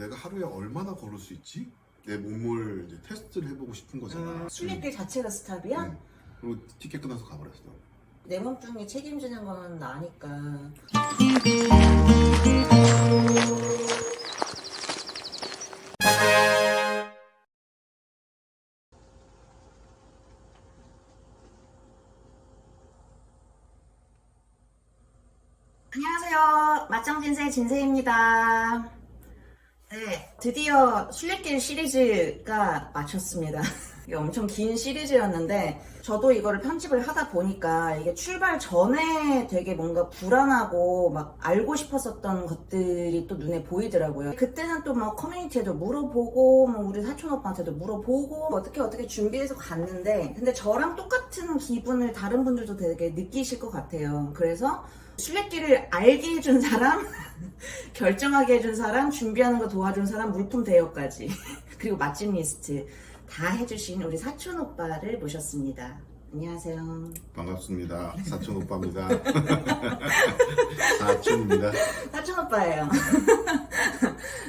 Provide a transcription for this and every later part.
내가 하루에 얼마나 걸을 수 있지? 내 몸을 이제 테스트를 해보고 싶은 거잖아. 순례길 자체가 스탑이야? 응. 그리고 티켓 끊어서 가버렸어. 내 몸뚱이 책임지는 거는 나니까. 안녕하세요. 맛정진세 진세입니다. 네, 드디어 순례길 시리즈가 마쳤습니다. 이게 엄청 긴 시리즈였는데 저도 이거를 편집을 하다 보니까 이게 출발 전에 되게 뭔가 불안하고 막 알고 싶었었던 것들이 또 눈에 보이더라고요. 그때는 또 막 커뮤니티에도 물어보고 뭐 우리 사촌 오빠한테도 물어보고 어떻게 준비해서 갔는데 근데 저랑 똑같은 기분을 다른 분들도 되게 느끼실 것 같아요. 그래서 순례길을 알게 해준 사람, 결정하게 해준 사람, 준비하는 거 도와준 사람, 물품 대여까지 그리고 맛집 리스트 다 해주신 우리 사촌 오빠를 모셨습니다. 안녕하세요. 반갑습니다. 사촌 오빠입니다. 사촌입니다. 사촌 오빠예요.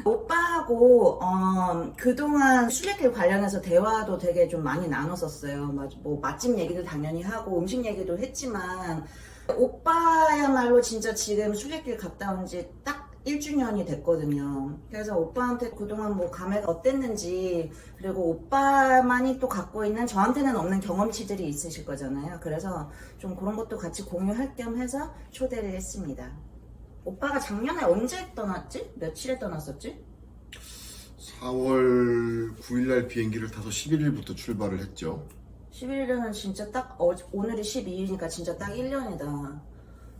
오빠하고 그동안 순례길 관련해서 대화도 되게 좀 많이 나눴었어요. 뭐 맛집 얘기도 당연히 하고 음식 얘기도 했지만 오빠야말로 진짜 지금 순례길 갔다 온 지 딱 1주년이 됐거든요. 그래서 오빠한테 그동안 뭐 감회가 어땠는지 그리고 오빠만이 또 갖고 있는 저한테는 없는 경험치들이 있으실 거잖아요. 그래서 좀 그런 것도 같이 공유할 겸 해서 초대를 했습니다. 오빠가 작년에 언제 떠났지? 며칠에 떠났었지? 4월 9일날 비행기를 타서 11일부터 출발을 했죠. 11일은 진짜 딱 오늘이 12일이니까 진짜 딱 1년이다.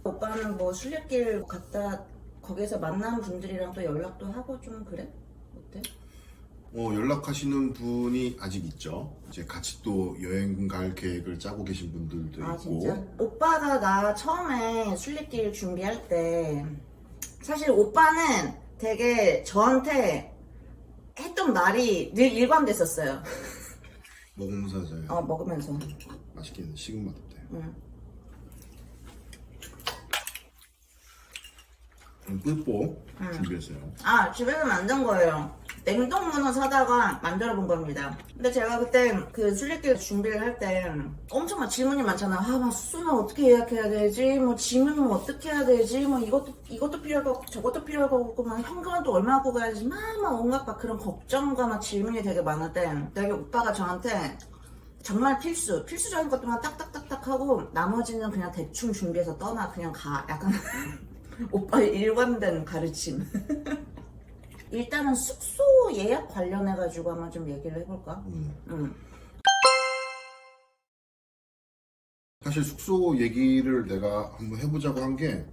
오빠는 뭐 순례길 갔다 거기서 만난 분들이랑 또 연락도 하고 좀 그래? 어때? 연락하시는 분이 아직 있죠. 이제 같이 또 여행 갈 계획을 짜고 계신 분들도 아 있고. 진짜? 오빠가 나 처음에 순례길 준비할 때 사실 오빠는 되게 저한테 했던 말이 늘 일관됐었어요. 먹으면서 하자요. 먹으면서. 맛있게 식은 맛 어때? 응. 꿀뽀 준비했어요. 집에서 만든 거예요. 냉동 문어 사다가 만들어 본 겁니다. 근데 제가 그때 그 순례길 준비를 할 때 엄청 막 질문이 많잖아. 막 숙소는 어떻게 예약해야 되지? 뭐 짐은 뭐 어떻게 해야 되지? 뭐 이것도 필요할 거고 저것도 필요할 거고 막 현금은 또 얼마 갖고 가야지? 막 온갖 막 그런 걱정과 막 질문이 되게 많을 때 되게 오빠가 저한테 정말 필수적인 것들만 딱딱딱딱 하고 나머지는 그냥 대충 준비해서 떠나 그냥 가. 약간 오빠의 일관된 가르침. 일단은 숙소 예약 관련해가지고 한번 좀 얘기를 해볼까? 사실 숙소 얘기를 내가 한번 해보자고 한 게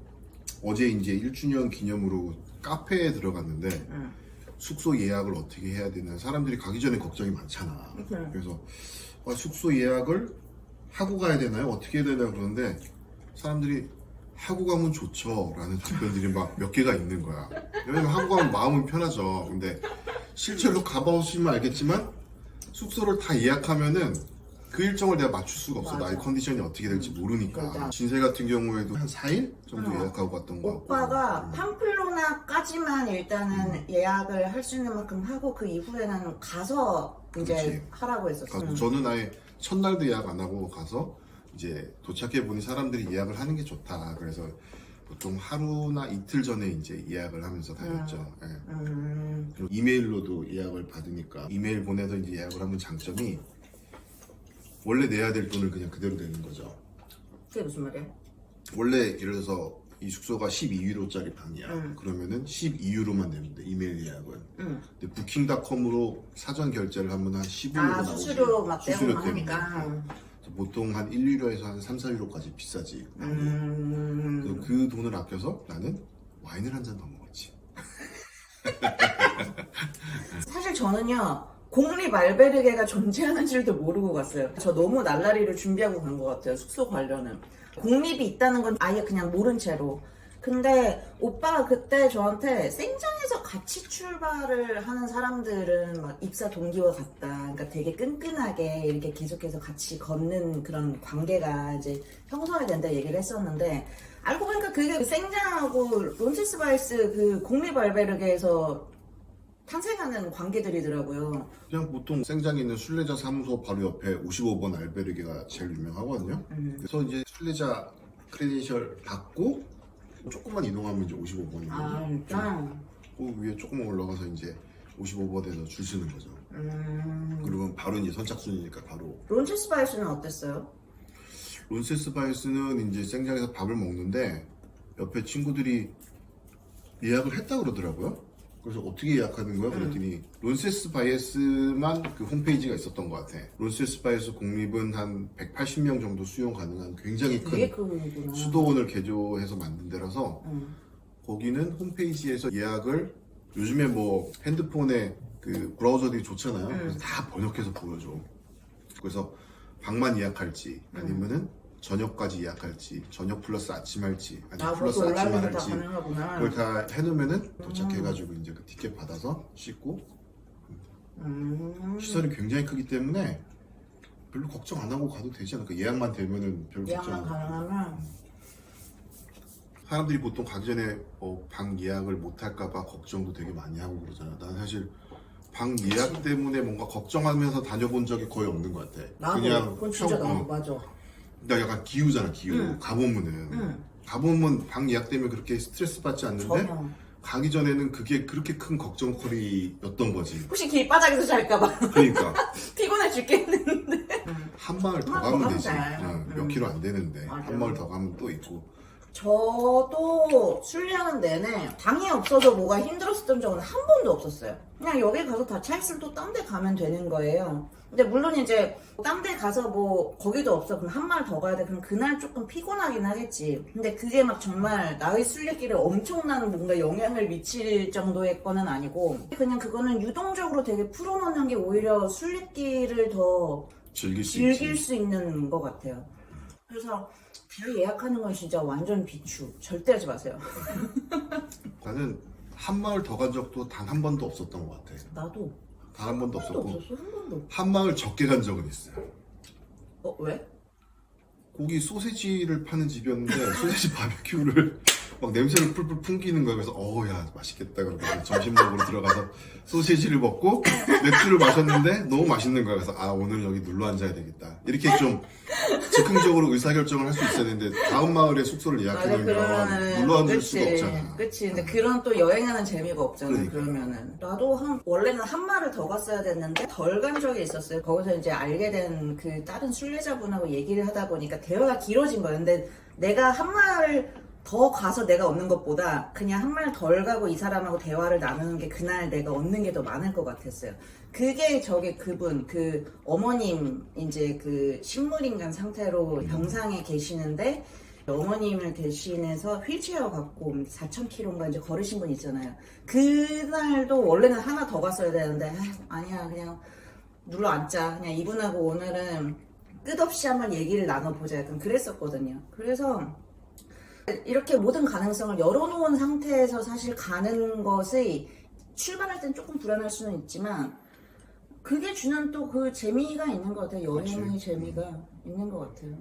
어제 이제 1주년 기념으로 카페에 들어갔는데 숙소 예약을 어떻게 해야 되나 사람들이 가기 전에 걱정이 많잖아. 그래서 숙소 예약을 하고 가야 되나요? 어떻게 해야 되나 그러는데 사람들이 하고 가면 좋죠 라는 답변들이 막 몇 개가 있는 거야. 왜냐면 하고 가면 마음은 편하죠. 근데 실제로 가보시면 알겠지만 숙소를 다 예약하면은 그 일정을 내가 맞출 수가 없어. 맞아. 나의 컨디션이 어떻게 될지 모르니까. 맞아. 진세 같은 경우에도 한 4일 정도 예약하고 갔던 거 같고. 오빠가 팜플로나까지만 일단은 예약을 할 수 있는 만큼 하고 그 이후에는 가서 이제 그렇지. 하라고 했었어. 저는 아예 첫날도 예약 안 하고 가서 이제 도착해 보니 사람들이 예약을 하는 게 좋다. 그래서 보통 하루나 이틀 전에 이제 예약을 하면서 다녔죠. 예. 그리고 이메일로도 예약을 받으니까 이메일 보내서 이제 예약을 하면 장점이 원래 내야 될 돈을 그냥 그대로 내는 거죠. 그게 무슨 말이야? 원래 예를 들어서 이 숙소가 12유로짜리 방이야. 그러면은 12유로만 내면 돼. 이메일 예약은. 근데 부킹닷컴으로 사전 결제를 하면 한 15유로 나오지. 수수료 막 수수료 떼고 때문에. 하니까. 보통 한 1유로에서 한 3, 4유로까지 비싸지. 그래서 그 돈을 아껴서 나는 와인을 한 잔 더 먹었지. 사실 저는요 공립 알베르게가 존재하는 줄도 모르고 갔어요. 저 너무 날라리를 준비하고 간 것 같아요. 숙소 관련은 공립이 있다는 건 아예 그냥 모른 채로. 근데 오빠가 그때 저한테 생장에서 같이 출발을 하는 사람들은 막 입사 동기와 같다. 그러니까 되게 끈끈하게 이렇게 계속해서 같이 걷는 그런 관계가 이제 형성이 된다 얘기를 했었는데 알고 보니까 그게 생장하고 론체스바이스 그 공립 알베르게에서 탄생하는 관계들이더라고요. 그냥 보통 생장에 있는 순례자 사무소 바로 옆에 55번 알베르게가 제일 유명하거든요. 그래서 이제 순례자 크레덴셜 받고 조금만 이동하면 이제 55번이거든요. 아 진짜? 그 위에 조금만 올라가서 이제 55번에서 줄 서는 거죠. 그리고 바로 이제 선착순이니까 바로. 론체스바이스는 어땠어요? 론세스바이스는 이제 생장에서 밥을 먹는데 옆에 친구들이 예약을 했다 그러더라고요. 그래서 어떻게 예약하는 거야? 그랬더니 론세스바이스만 그 홈페이지가 있었던 것 같아. 론세스바이스 공립은 한 180명 정도 수용 가능한 굉장히 되게 큰 크구나. 수도원을 개조해서 만든 데라서 거기는 홈페이지에서 예약을 요즘에 뭐 핸드폰에 그 브라우저들이 좋잖아요. 그래서 다 번역해서 보여줘. 그래서 방만 예약할지 아니면은 저녁까지 예약할지 저녁 플러스 아침 할지 아니면 플러스 아침만 온라인으로 다 할지 가능하구나. 그걸 다 해놓으면은 도착해가지고 이제 그 티켓 받아서 씻고 시설이 굉장히 크기 때문에 별로 걱정 안 하고 가도 되지 않을까. 예약만 되면은 별로 걱정 예약만 안 하고. 가능하면 사람들이 보통 가기 전에 방 예약을 못 할까봐 걱정도 되게 많이 하고 그러잖아. 난 사실 방 예약 때문에 뭔가 걱정하면서 다녀본 적이 거의 없는 것 같아. 나도 그건 진짜 나도 맞아. 나 약간 기우잖아, 기우. 가보면은. 가보면 방 예약 때문에 그렇게 스트레스 받지 않는데 전혀. 가기 전에는 그게 그렇게 큰 걱정거리였던 거지. 혹시 길바닥에서 잘까봐 그러니까 피곤해 죽겠는데. 한 마을 더 한 마을 가면 더 되지. 가면 돼. 몇 킬로 안 되는데 맞아요. 한 마을 더 가면 또 있고. 저도 순례하는 내내 방이 없어서 뭐가 힘들었었던 적은 한 번도 없었어요. 그냥 여기 가서 다 차 있으면 또 딴 데 가면 되는 거예요. 근데 물론 이제 딴 데 가서 뭐 거기도 없어. 그럼 한 마을 더 가야 돼. 그럼 그날 조금 피곤하긴 하겠지. 근데 그게 막 정말 나의 순례길에 엄청난 뭔가 영향을 미칠 정도의 거는 아니고 그냥 그거는 유동적으로 되게 풀어놓는 게 오히려 순례길을 더 즐길 수 즐길 있지. 수 있는 것 같아요. 그래서 별 예약하는 건 진짜 완전 비추. 절대 하지 마세요. 나는 한 마을 더 간 적도 단 한 번도 없었던 것 같아. 나도 단 한 번도 한 번도 없었고 없었어. 한 번도. 한 마을 적게 간 적은 있어요. 왜? 거기 소세지를 파는 집이었는데 소세지 바베큐를 막 냄새를 풀풀 풍기는 거야. 그래서 야 맛있겠다 그러고 점심 먹으러 들어가서 소세지를 먹고 맥주를 마셨는데 너무 맛있는 거야. 그래서 오늘 여기 눌러 앉아야 되겠다. 이렇게 좀 즉흥적으로 의사결정을 할 수 있어야 되는데 다음 마을에 숙소를 예약해놓으면 눌러 앉을 수가 없잖아. 그치. 근데 그런 또 여행하는 재미가 없잖아. 그러니까. 그러면은 나도 원래는 한 마를 더 갔어야 됐는데 덜 간 적이 있었어요. 거기서 이제 알게 된 그 다른 순례자분하고 얘기를 하다 보니까 대화가 길어진 거예요. 근데 내가 한 마를 더 가서 내가 얻는 것보다 그냥 한 말 덜 가고 이 사람하고 대화를 나누는 게 그날 내가 얻는 게 더 많을 것 같았어요. 그게 그분, 그 어머님, 이제 그 식물인간 상태로 병상에 계시는데 어머님을 대신해서 휠체어 갖고 4,000km인가 이제 걸으신 분 있잖아요. 그날도 원래는 하나 더 갔어야 되는데, 아니야, 그냥 눌러 앉자. 그냥 이분하고 오늘은 끝없이 한번 얘기를 나눠보자. 약간 그랬었거든요. 그래서 이렇게 모든 가능성을 열어놓은 상태에서 사실 가는 것이 출발할 땐 조금 불안할 수는 있지만 그게 주는 또 그 재미가 있는 것 같아요. 여행의 그치. 재미가 있는 것 같아요.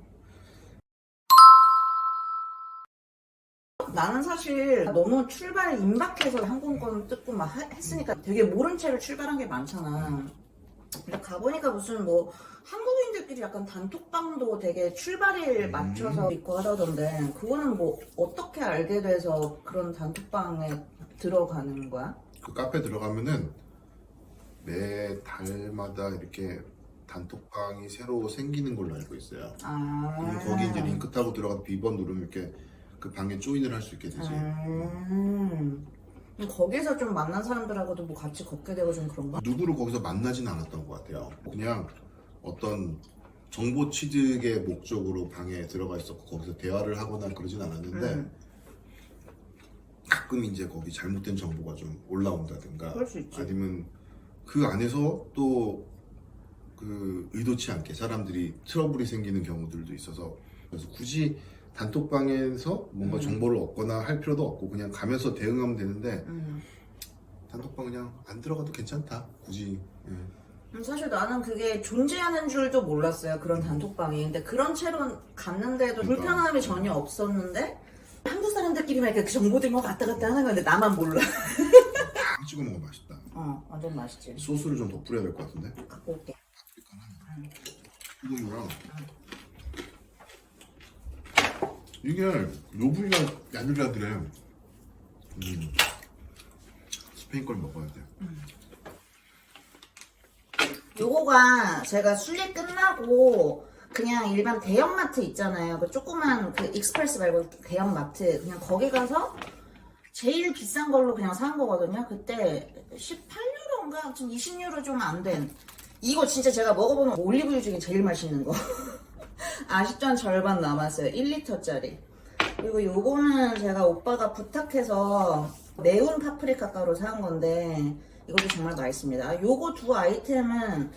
나는 사실 너무 출발 임박해서 항공권 뜯고 막 했으니까 되게 모른 채로 출발한 게 많잖아. 근데 가보니까 무슨 뭐 한국인들끼리 약간 단톡방도 되게 출발일 맞춰서 있고 하다던데 그거는 뭐 어떻게 알게 돼서 그런 단톡방에 들어가는 거야? 그 카페 들어가면은 매 달마다 이렇게 단톡방이 새로 생기는 걸로 알고 있어요. 그리고 거기 이제 링크 타고 들어가서 비번 누르면 이렇게 그 방에 조인을 할 수 있게 되지. 거기서 좀 만난 사람들하고도 뭐 같이 걷게 되고 좀 그런가? 누구를 거기서 만나진 않았던 것 같아요. 그냥 어떤 정보 취득의 목적으로 방에 들어가 있었고 거기서 대화를 하거나 그러진 않았는데 가끔 이제 거기 잘못된 정보가 좀 올라온다든가 그럴 수 있지. 아니면 그 안에서 또 그 의도치 않게 사람들이 트러블이 생기는 경우들도 있어서 그래서 굳이 단톡방에서 뭔가 정보를 얻거나 할 필요도 없고 그냥 가면서 대응하면 되는데 단톡방 그냥 안 들어가도 괜찮다 굳이. 사실 나는 그게 존재하는 줄도 몰랐어요. 그런 단톡방이. 근데 그런 채로 갔는데도 그러니까. 불편함이 전혀 없었는데 한국 사람들끼리만 이렇게 그 정보들만 왔다 갔다 하는 건데 나만 몰라. 다 찍어 먹으면 맛있다. 완전 맛있지. 소스를 좀 더 뿌려야 될 것 같은데. 갖고 올게. 이거랑 이게 요 부위가 야들야들해. 스페인 걸 먹어야 돼. 요거가 제가 순례 끝나고 그냥 일반 대형마트 있잖아요. 그 조그만 그 익스프레스 말고 대형마트 그냥 거기 가서 제일 비싼 걸로 그냥 산 거거든요. 그때 18유로인가 지금 20유로 좀 안 된. 이거 진짜 제가 먹어보는 올리브유 중에 제일 맛있는 거. 아직도 한 절반 남았어요. 1리터짜리. 그리고 요거는 제가 오빠가 부탁해서 매운 파프리카 가루 산 건데 이것도 정말 맛있습니다. 요거 두 아이템은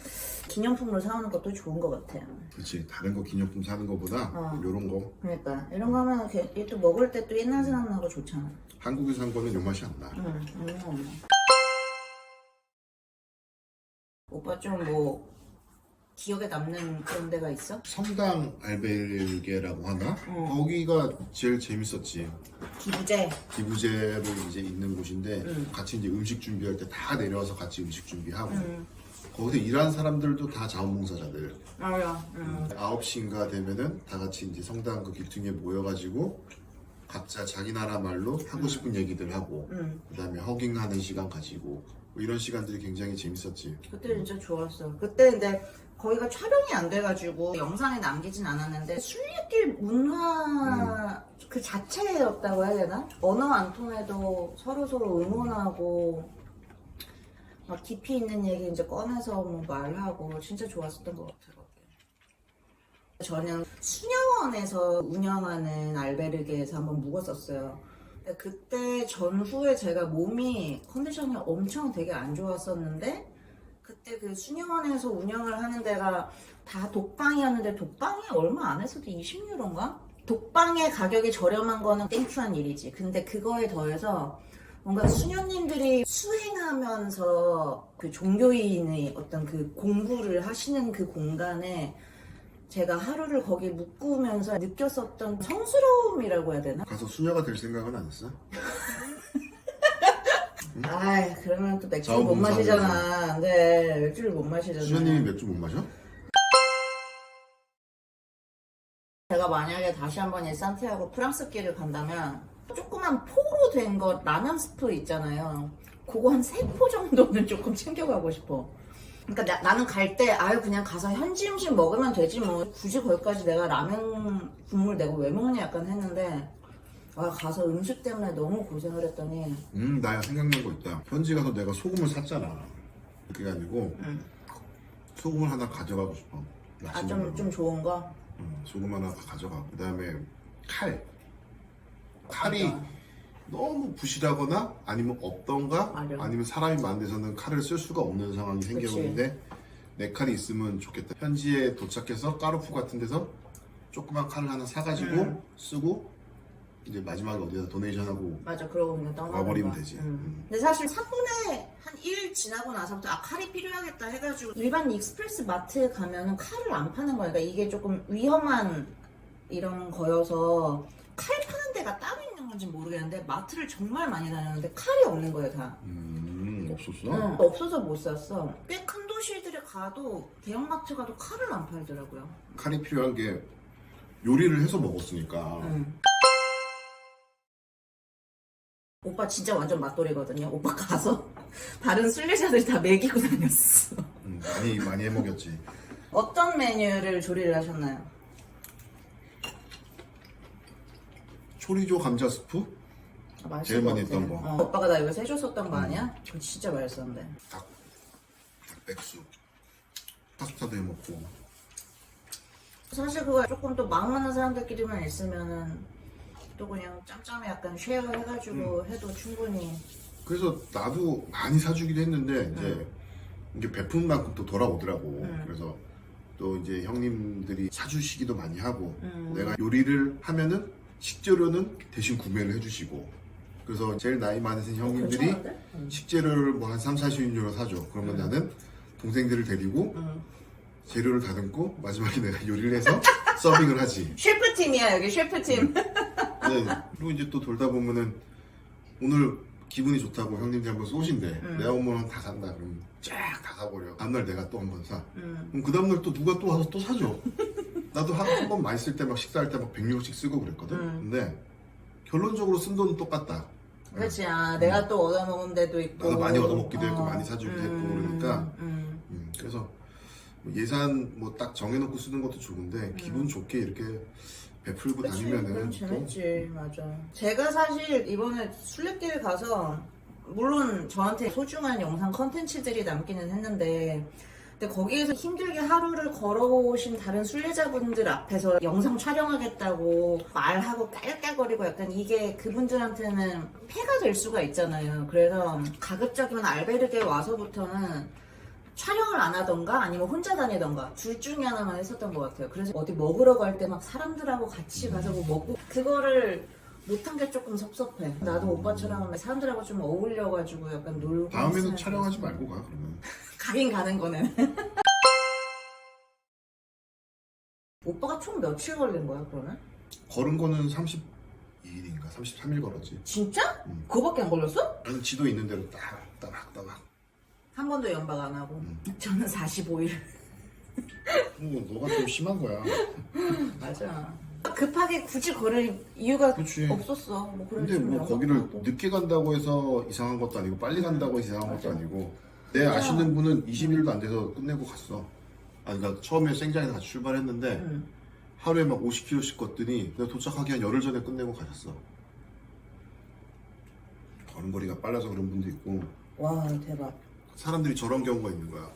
기념품으로 사오는 것도 좋은 것 같아요. 그렇지. 다른 거 기념품 사는 거보다 요런 거 그러니까 이런 거 하면 이렇게 또 먹을 때 또 옛날 생각나고 좋잖아. 한국에서 산 거는 요 맛이 안 나. 오빠 좀 뭐 기억에 남는 그런 데가 있어? 성당 알베르게라고 하나? 거기가 제일 재밌었지. 기부제. 기부제로 이제 있는 곳인데 같이 이제 음식 준비할 때 다 내려와서 같이 음식 준비하고 거기서 일하는 사람들도 다 자원봉사자들. 맞아. 9시인가 되면은 다 같이 이제 성당 그 길퉁에 모여가지고 각자 자기 나라 말로 하고 싶은 얘기들 하고 그다음에 허깅하는 시간 가지고 뭐 이런 시간들이 굉장히 재밌었지. 그때 진짜 좋았어. 그때 근데 거기가 촬영이 안 돼가지고 영상에 남기진 않았는데 순례길 문화 그 자체였다고 해야 되나? 언어 안 통해도 서로 응원하고 막 깊이 있는 얘기 이제 꺼내서 뭐 말하고 진짜 좋았었던 것 같아요. 저는 수녀원에서 운영하는 알베르게에서 한번 묵었었어요. 근데 그때 전후에 제가 몸이 컨디션이 엄청 되게 안 좋았었는데 그때 그 수녀원에서 운영을 하는 데가 다 독방이었는데 독방이 얼마 안 했어도 20유로인가? 독방의 가격이 저렴한 거는 땡큐한 일이지. 근데 그거에 더해서 뭔가 수녀님들이 수행하면서 그 종교인의 어떤 그 공부를 하시는 그 공간에 제가 하루를 거기 묵으면서 느꼈었던 성스러움이라고 해야 되나? 가서 수녀가 될 생각은 안 했어? 아이 그러면 또 맥주를 못 마시잖아. 네, 맥주를 못 마시잖아. 수녀님이 맥주 못 마셔? 제가 만약에 다시 한번 이 산티아고 프랑스 길을 간다면 조그만 포로 된 거 라면 스프 있잖아요. 그거 한 3포 정도는 조금 챙겨가고 싶어. 그러니까 나는 갈 때 아유 그냥 가서 현지 음식 먹으면 되지 뭐 굳이 거기까지 내가 라면 국물 내고 왜 먹냐 약간 했는데 가서 음식 때문에 너무 고생을 했더니 나 생각난 거 있다. 현지 가서 내가 소금을 샀잖아. 그게 아니고 소금을 하나 가져가고 싶어. 좀 좋은 거? 소금 하나 가져가고 그 다음에 칼이 맞아. 너무 부실하거나 아니면 없던가 맞아. 아니면 사람이 많은 데서는 칼을 쓸 수가 없는 상황이 생겨오는데 내 칼이 있으면 좋겠다. 현지에 도착해서 까르푸 같은 데서 조그만 칼을 하나 사가지고 쓰고 이제 마지막에 어디다 도네이션하고 맞아 그러고 그냥 와버리면 되지. 근데 사실 3분의 한 1 지나고 나서부터 칼이 필요하겠다 해가지고 일반 익스프레스 마트에 가면은 칼을 안 파는 거야. 그러니까 이게 조금 위험한 이런 거여서 칼 파는 데가 따로 있는 건지 모르겠는데 마트를 정말 많이 다녔는데 칼이 없는 거예요 다. 없었어? 없어서 못 샀어. 꽤 큰 도시들에 가도 대형마트 가도 칼을 안 팔더라고요. 칼이 필요한 게 요리를 해서 먹었으니까. 오빠 진짜 완전 맛돌이거든요. 오빠 가서 다른 순례자들 다 먹이고 다녔어. 많이 해먹였지. 어떤 메뉴를 조리를 하셨나요? 초리조 감자 스프? 제일 많이 했던 거. 오빠가 나 이거 해줬었던 거 아니야? 그거 진짜 맛있었는데. 닭백숙. 파스타도 해먹고. 사실 그거 조금 또 마음 맞는 사람들끼리만 있으면은 또 그냥 짬짬이 약간 쉐어 해가지고 해도 충분히. 그래서 나도 많이 사주기도 했는데 이제 이게 베푼 만큼 또 돌아오더라고. 그래서 또 이제 형님들이 사주시기도 많이 하고 내가 요리를 하면은 식재료는 대신 구매를 해주시고 그래서 제일 나이 많으신 형님들이 식재료를 뭐 한 3, 40유로 사줘. 그러면 나는 동생들을 데리고 재료를 다듬고 마지막에 내가 요리를 해서 서빙을 하지. 셰프팀이야 여기 셰프팀. 네. 그리고 이제 또 돌다 보면은 오늘 기분이 좋다고 형님들 한번 쏘신대. 내 5만 원 다 산다. 그럼 쫙 다 사버려. 다음날 내가 또 한 번 사. 그럼 그 다음날 또 누가 또 와서 또 사줘. 나도 한 번 많이 쓸 때 막 식사할 때 막 100유로씩 쓰고 그랬거든. 근데 결론적으로 쓴 돈은 똑같다. 그렇지. 내가 또 얻어먹은 데도 있고. 나도 많이 얻어먹기도 했고 많이 사주기도 했고 그러니까 그래서 뭐 예산 뭐 딱 정해놓고 쓰는 것도 좋은데 기분 좋게 이렇게 베풀고 그치, 다니면은 그럼 또 재밌지. 맞아. 제가 사실 이번에 순례길 가서 물론 저한테 소중한 영상 컨텐츠들이 남기는 했는데 근데 거기에서 힘들게 하루를 걸어오신 다른 순례자분들 앞에서 영상 촬영하겠다고 말하고 깔깔거리고 약간 이게 그분들한테는 폐가 될 수가 있잖아요. 그래서 가급적이면 알베르게 와서부터는 촬영을 안 하던가 아니면 혼자 다니던가 둘 중에 하나만 했었던 것 같아요. 그래서 어디 먹으러 갈 때 막 사람들하고 같이 가서 뭐 먹고 그거를 못한 게 조금 섭섭해. 나도 오빠처럼 사람들하고 좀 어울려가지고 약간 놀고 다음에는 했어야 촬영하지 돼서. 말고 가 그러면. 가긴 가는 거는. 오빠가 총 며칠 걸린 거야 그러면? 걸은 거는 32일인가 33일 걸었지. 진짜? 응. 그거밖에 안 걸렸어? 나는 지도 있는 대로 따박따박. 한 번도 연박 안 하고. 저는 45일. 너가 좀 심한 거야. 맞아. 급하게 굳이 걸을 이유가 그치. 없었어. 뭐 그런 근데 뭐 거기를 늦게 간다고 해서 이상한 것도 아니고 빨리 간다고 해서 이상한 것도 아니고 내 아시는 분은 20일도 안 돼서 끝내고 갔어. 그러니까 처음에 생장에서 같이 출발했는데 하루에 막 50km씩 걷더니 내가 도착하기 한 열흘 전에 끝내고 가셨어. 걸음걸이가 빨라서 그런 분도 있고 와 대박. 사람들이 저런 경우가 있는 거야.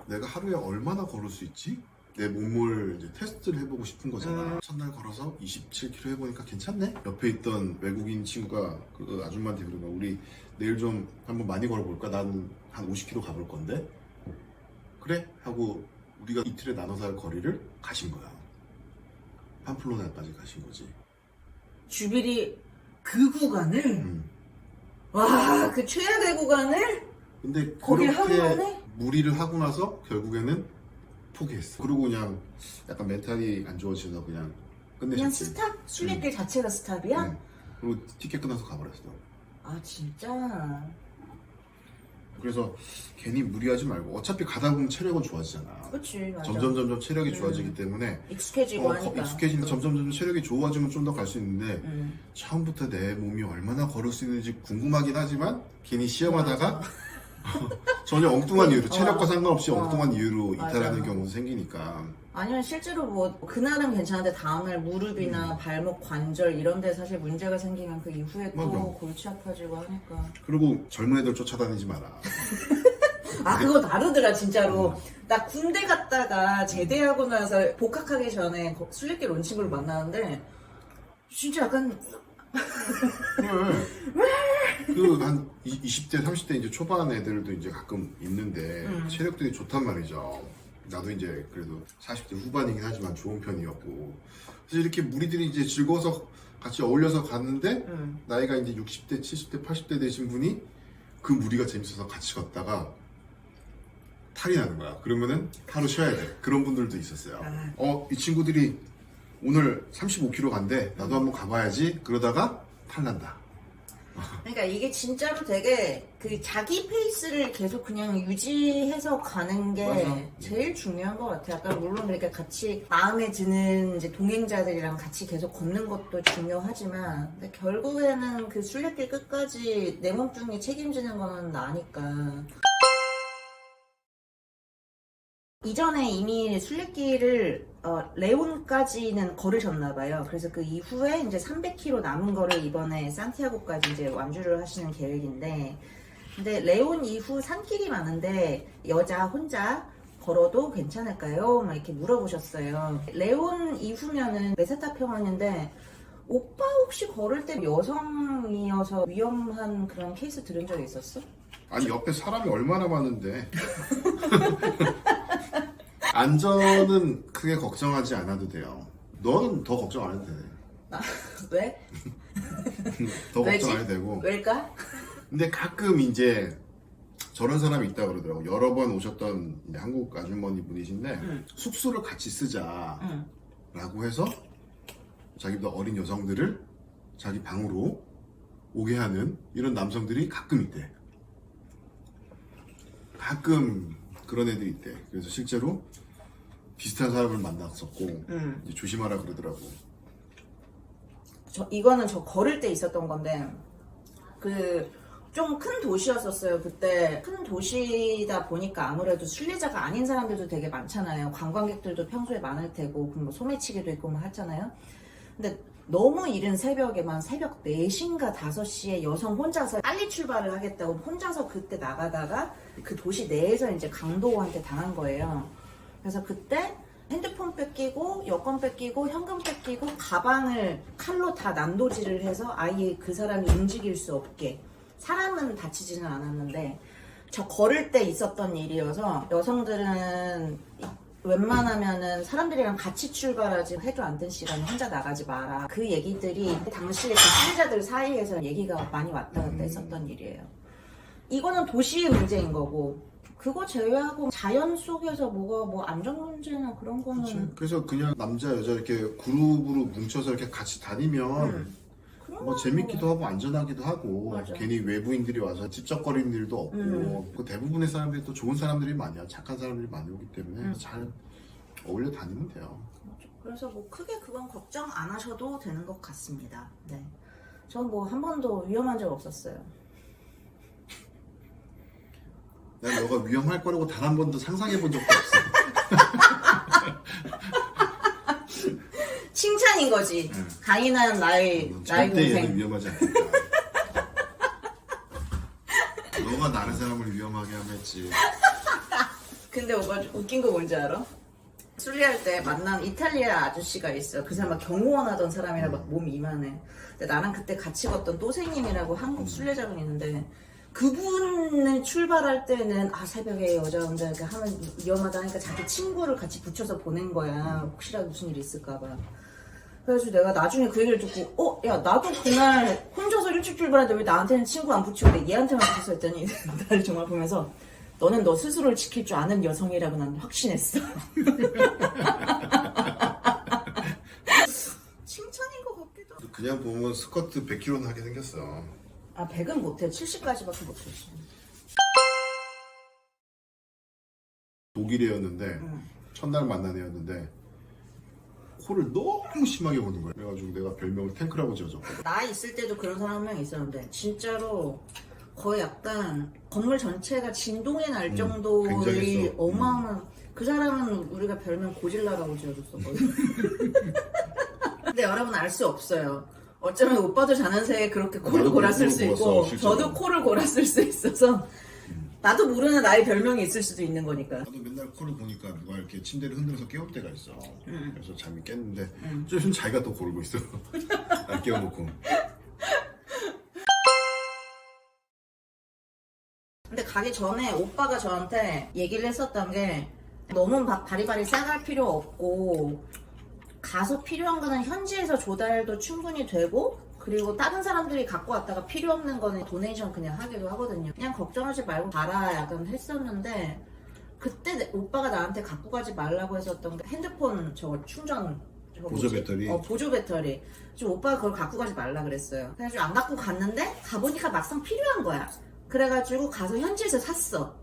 내가 하루에 얼마나 걸을 수 있지? 내 몸을 이제 테스트를 해보고 싶은 거잖아. 첫날 걸어서 27km 해보니까 괜찮네? 옆에 있던 외국인 친구가 그 아줌마한테 그러는 거야. 우리 내일 좀 한번 많이 걸어볼까? 나는 한 50km 가볼 건데? 그래? 하고 우리가 이틀에 나눠서 할 거리를 가신 거야. 팜플로나까지 가신 거지. 주빌이 그 구간을? 음. 와, 그 최악의 구간을? 근데 거길 하루 그렇게 만에? 무리를 하고 나서 결국에는 포기했어. 그리고 그냥 약간 멘탈이 안 좋아져서 그냥 그냥 끝내셨지. 스탑? 순례길 자체가 스탑이야? 응. 그리고 티켓 끊어서 가버렸어. 아 진짜? 그래서 괜히 무리하지 말고 어차피 가다 보면 체력은 좋아지잖아. 그치 맞아. 점점 체력이 좋아지기 때문에 익숙해지고 하니까. 익숙해지면 점점 체력이 좋아지면 좀 더 갈 수 있는데 음. 처음부터 내 몸이 얼마나 걸을 수 있는지 궁금하긴 하지만 괜히 시험하다가 전혀 엉뚱한 이유로 체력과 상관없이 엉뚱한 이유로 맞아. 이탈하는 경우도 생기니까. 아니면 실제로 뭐 그날은 괜찮은데 다음날 무릎이나 발목 관절 이런 데 사실 문제가 생기면 그 이후에 또 맞아. 골치 아파지고 하니까. 그리고 젊은 애들 쫓아다니지 마라. 아 그거 다르더라 진짜로. 나 군대 갔다가 제대하고 나서 복학하기 전에 순례길 온 친구를 만나는데 진짜 약간 그 한 20대, 30대 이제 초반 애들도 이제 가끔 있는데 체력들이 좋단 말이죠. 나도 이제 그래도 40대 후반이긴 하지만 좋은 편이었고. 그래서 이렇게 무리들이 이제 즐거워서 같이 어울려서 갔는데 나이가 이제 60대, 70대, 80대 되신 분이 그 무리가 재밌어서 같이 걷다가 탈이 나는 거야. 그러면은 하루 쉬어야 돼. 그런 분들도 있었어요. 이 친구들이 오늘 35km 간대. 나도 한번 가봐야지. 그러다가 탈 난다. 그러니까 이게 진짜로 되게 그 자기 페이스를 계속 그냥 유지해서 가는 게 맞아. 제일 중요한 것 같아요. 아까 물론 그러니까 같이 마음에 드는 이제 동행자들이랑 같이 계속 걷는 것도 중요하지만 근데 결국에는 그 순례길 끝까지 내 몸뚱이 책임지는 거는 나니까. 이전에 이미 순례길을 레온까지는 걸으셨나봐요. 그래서 그 이후에 이제 300km 남은 거를 이번에 산티아고까지 이제 완주를 하시는 계획인데, 근데 레온 이후 산길이 많은데 여자 혼자 걸어도 괜찮을까요? 막 이렇게 물어보셨어요. 레온 이후면은 메세타 평원인데 오빠 혹시 걸을 때 여성이어서 위험한 그런 케이스 들은 적 있었어? 아니 옆에 사람이 얼마나 많은데 안전은 크게 걱정하지 않아도 돼요. 너는 더 걱정 안 해도 돼. 왜? 더 왜지? 걱정 안 해도 되고. 왜일까? 근데 가끔 이제 저런 사람이 있다 그러더라고. 여러 번 오셨던 이제 한국 아주머니 분이신데 숙소를 같이 쓰자라고 해서 자기보다 어린 여성들을 자기 방으로 오게 하는 이런 남성들이 가끔 있대. 가끔 그런 애들이 있대. 그래서 실제로 비슷한 사람을 만났었고 이제 조심하라 그러더라고. 이거는 저 걸을 때 있었던 건데 좀 큰 도시였었어요. 그때 큰 도시다 보니까 아무래도 순례자가 아닌 사람들도 되게 많잖아요. 관광객들도 평소에 많을 테고 뭐 소매치기도 있고 뭐 하잖아요. 근데 너무 이른 새벽에만 새벽 4시인가 5시에 여성 혼자서 빨리 출발을 하겠다고 혼자서 그때 나가다가 그 도시 내에서 이제 강도한테 당한 거예요. 그래서 그때 핸드폰 뺏기고 여권 뺏기고 현금 뺏기고 가방을 칼로 다 난도질을 해서 아예 그 사람이 움직일 수 없게. 사람은 다치지는 않았는데 저 걸을 때 있었던 일이어서 여성들은 웬만하면은 사람들이랑 같이 출발하지 해도 안 된 시간에 혼자 나가지 마라. 그 얘기들이 당시에 그 피해자들 사이에서 얘기가 많이 왔다 갔다 했었던 일이에요. 이거는 도시의 문제인 거고 그거 제외하고 자연 속에서 뭐가 뭐 안전 문제나 그런 거는 그치. 그래서 그냥 남자 여자 이렇게 그룹으로 뭉쳐서 이렇게 같이 다니면 뭐 재밌기도 하고 안전하기도 하고 맞아. 괜히 외부인들이 와서 찝쩍거리는 일도 없고 그 대부분의 사람들이 또 좋은 사람들이 많아요. 착한 사람들이 많이 오기 때문에 잘 어울려 다니면 돼요. 그래서 뭐 크게 그건 걱정 안 하셔도 되는 것 같습니다. 네. 전 뭐 한 번도 위험한 적 없었어요. 난 너가 위험할 거라고 단 한 번도 상상해 본 적도 없어. 칭찬인 거지. 강인한 나의 절대 얘는 동생. 위험하지 않겠다. 너가 다른 사람을 위험하게 하면 했지. 근데 오빠 좀 웃긴 거 뭔지 알아? 순례할 때 만난 이탈리아 아저씨가 있어. 그 사람 막 경호원 하던 사람이라 막 몸이 이만해. 근데 나랑 그때 같이 걷던 또생님이라고 한국 순례자분 있는데 그분은 출발할 때는 새벽에 여자 혼자 이렇게 하면 위험하다 하니까 자기 친구를 같이 붙여서 보낸 거야. 혹시라도 무슨 일이 있을까봐. 그래서 내가 나중에 그 얘기를 듣고 야 나도 그날 혼자서 일찍 출발했는데 왜 나한테는 친구 안 붙이고 왜 얘한테만 붙였어 했더니 나를 정말 보면서 너는 너 스스로를 지킬 줄 아는 여성이라고 난 확신했어. 칭찬인 것 같기도 하고. 그냥 보면 스쿼트 100kg는 하게 생겼어. 100은 못해. 70까지밖에 못했어. 독일애였는데 첫날 만난 애였는데 코를 너무 심하게 고는 거야. 그래가지고 내가 별명을 탱크라고 지어줬거든. 나 있을 때도 그런 사람 한 명 있었는데 진짜로 거의 약간 건물 전체가 진동이 날 정도의 굉장했어. 어마어마한 그 사람은 우리가 별명 고질라라고 지어줬었거든. 근데 여러분 알 수 없어요. 어쩌면 오빠도 자는 새에 그렇게 코를 나도 골았을 수 코를 있고 골았어, 실제로. 저도 코를 골았을 수 있어서 나도 모르는 나의 별명이 있을 수도 있는 거니까. 나도 맨날 코를 보니까 누가 이렇게 침대를 흔들어서 깨울 때가 있어. 그래서 잠이 깼는데 좀 자기가 또 고르고 있어. 날 깨워놓고. 근데 가기 전에 오빠가 저한테 얘기를 했었던 게 너무 바리바리 싸갈 필요 없고 가서 필요한 거는 현지에서 조달도 충분히 되고 그리고 다른 사람들이 갖고 왔다가 필요 없는 거는 도네이션 그냥 하기도 하거든요. 그냥 걱정하지 말고 가라 약간 했었는데 그때 오빠가 나한테 갖고 가지 말라고 했었던 게 핸드폰 저거 충전 저거 보조 뭐지? 배터리? 보조 배터리. 좀 오빠가 그걸 갖고 가지 말라 그랬어요. 그래가지고 안 갖고 갔는데 가보니까 막상 필요한 거야. 그래가지고 가서 현지에서 샀어.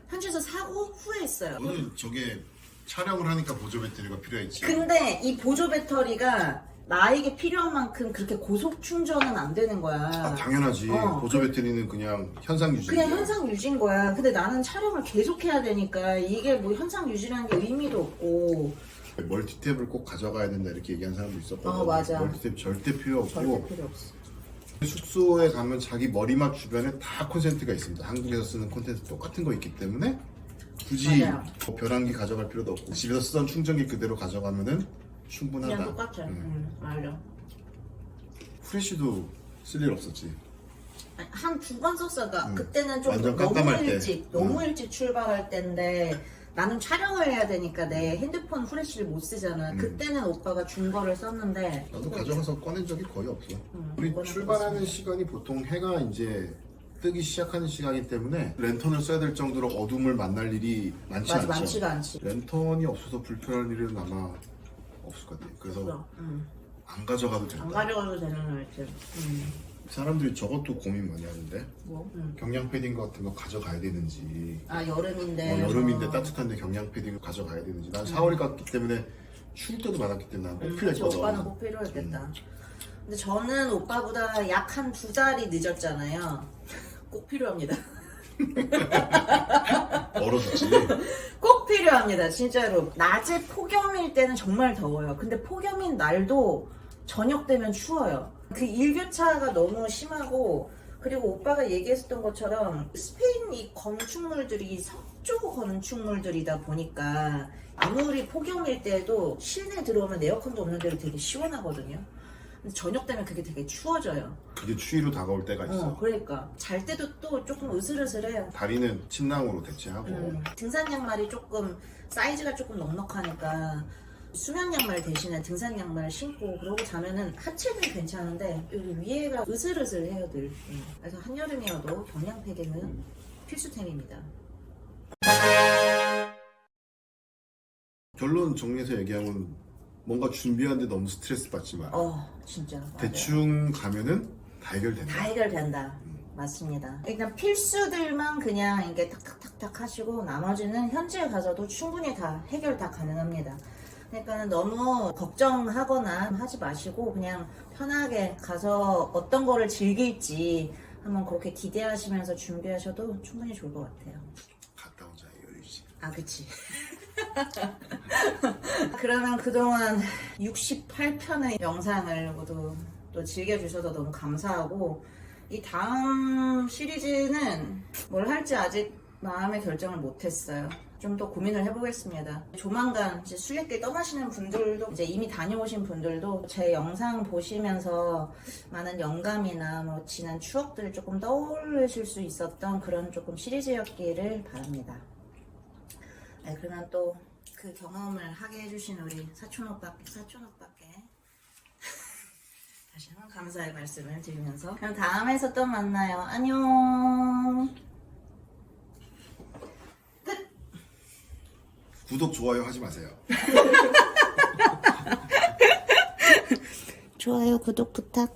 현지에서 사고 후회했어요. 너는 저게 촬영을 하니까 보조 배터리가 필요했지. 근데 이 보조 배터리가 나에게 필요한 만큼 그렇게 고속 충전은 안 되는 거야. 당연하지. 보조 배터리는 그냥 현상 유지. 그냥 현상 유지인 거야. 근데 나는 촬영을 계속 해야 되니까 이게 뭐 현상 유지라는 게 의미도 없고. 멀티탭을 꼭 가져가야 된다 이렇게 얘기하는 사람도 있었거든. 맞아. 멀티탭 절대 필요 없고. 절대 필요 없어. 숙소에 가면 자기 머리맡 주변에 다 콘센트가 있습니다. 한국에서 쓰는 콘센트 똑같은 거 있기 때문에 굳이 맞아요. 뭐 벼랑기 가져갈 필요도 없고 집에서 쓰던 충전기 그대로 가져가면은 충분하다. 그냥 똑같아. 맞아. 프레쉬도 쓸 일 없었지. 한 두 번 썼어가. 그때는 좀 완전 너무 깜깜할 때. 일찍, 너무 일찍 출발할 때인데 나는 촬영을 해야 되니까 내 핸드폰 후레쉬를 못 쓰잖아. 그때는 오빠가 준 거를 썼는데 나도 가져가서 꺼낸 적이 거의 없어. 우리 이거는 출발하는 시간이 보통 해가 이제 뜨기 시작하는 시간이기 때문에 랜턴을 써야 될 정도로 어둠을 만날 일이 많지 맞아, 않죠. 많지가 않지. 랜턴이 없어서 불편한 일은 아마 없을 것 같아. 그래서 그럼, 안 가져가도 된다. 안 가져가도 되는 거 알지. 사람들이 저것도 고민 많이 하는데 뭐? 경량 패딩 같은 거 가져가야 되는지 아 여름인데. 여름인데 따뜻한데 경량 패딩을 가져가야 되는지 난 4월이 갔기 때문에 추울 때도 많았기 때문에 난 꼭 필요했거든. 오빠는 꼭 필요했겠다. 근데 저는 오빠보다 약 한 2달이 늦었잖아요. 꼭 필요합니다. 얼어붙지. 꼭 필요합니다. 진짜로. 낮에 폭염일 때는 정말 더워요. 근데 폭염인 날도 저녁 되면 추워요. 그 일교차가 너무 심하고, 그리고 오빠가 얘기했었던 것처럼 스페인 이 건축물들이 석조 건축물들이다 보니까 아무리 폭염일 때도 실내 들어오면 에어컨도 없는 데로 되게 시원하거든요. 근데 저녁 되면 그게 되게 추워져요. 그게 추위로 다가올 때가 있어. 그러니까 잘 때도 또 조금 으슬으슬해요. 다리는 침낭으로 대체하고 등산 양말이 조금 사이즈가 조금 넉넉하니까 수면 양말 대신에 등산 양말 신고 그러고 자면은 하체는 괜찮은데 여기 위에가 으슬으슬해요 늘. 그래서 한여름이어도 경량 패딩은 필수템입니다. 결론 정리해서 얘기하면 뭔가 준비하는데 너무 스트레스 받지 마. 진짜. 맞아요. 대충 가면은 다 해결된다. 다 해결된다. 맞습니다. 일단 필수들만 그냥 이게 탁탁탁탁 하시고 나머지는 현지에 가서도 충분히 다 해결 다 가능합니다. 그러니까 너무 걱정하거나 하지 마시고 그냥 편하게 가서 어떤 거를 즐길지 한번 그렇게 기대하시면서 준비하셔도 충분히 좋을 것 같아요. 갔다 오자 여유지. 아, 그치. 그러면 그동안 68편의 영상을 모두 또 즐겨주셔서 너무 감사하고, 이 다음 시리즈는 뭘 할지 아직 마음의 결정을 못했어요. 좀 더 고민을 해보겠습니다. 조만간 이제 순례길 떠나시는 분들도, 이제 이미 다녀오신 분들도 제 영상 보시면서 많은 영감이나 뭐 지난 추억들을 조금 떠올리실 수 있었던 그런 조금 시리즈였기를 바랍니다. 네, 그러면 또 그 경험을 하게 해주신 우리 사촌 오빠께 다시 한번 감사의 말씀을 드리면서, 그럼 다음에서 또 만나요. 안녕. 구독 좋아요 하지 마세요. 좋아요, 구독 부탁.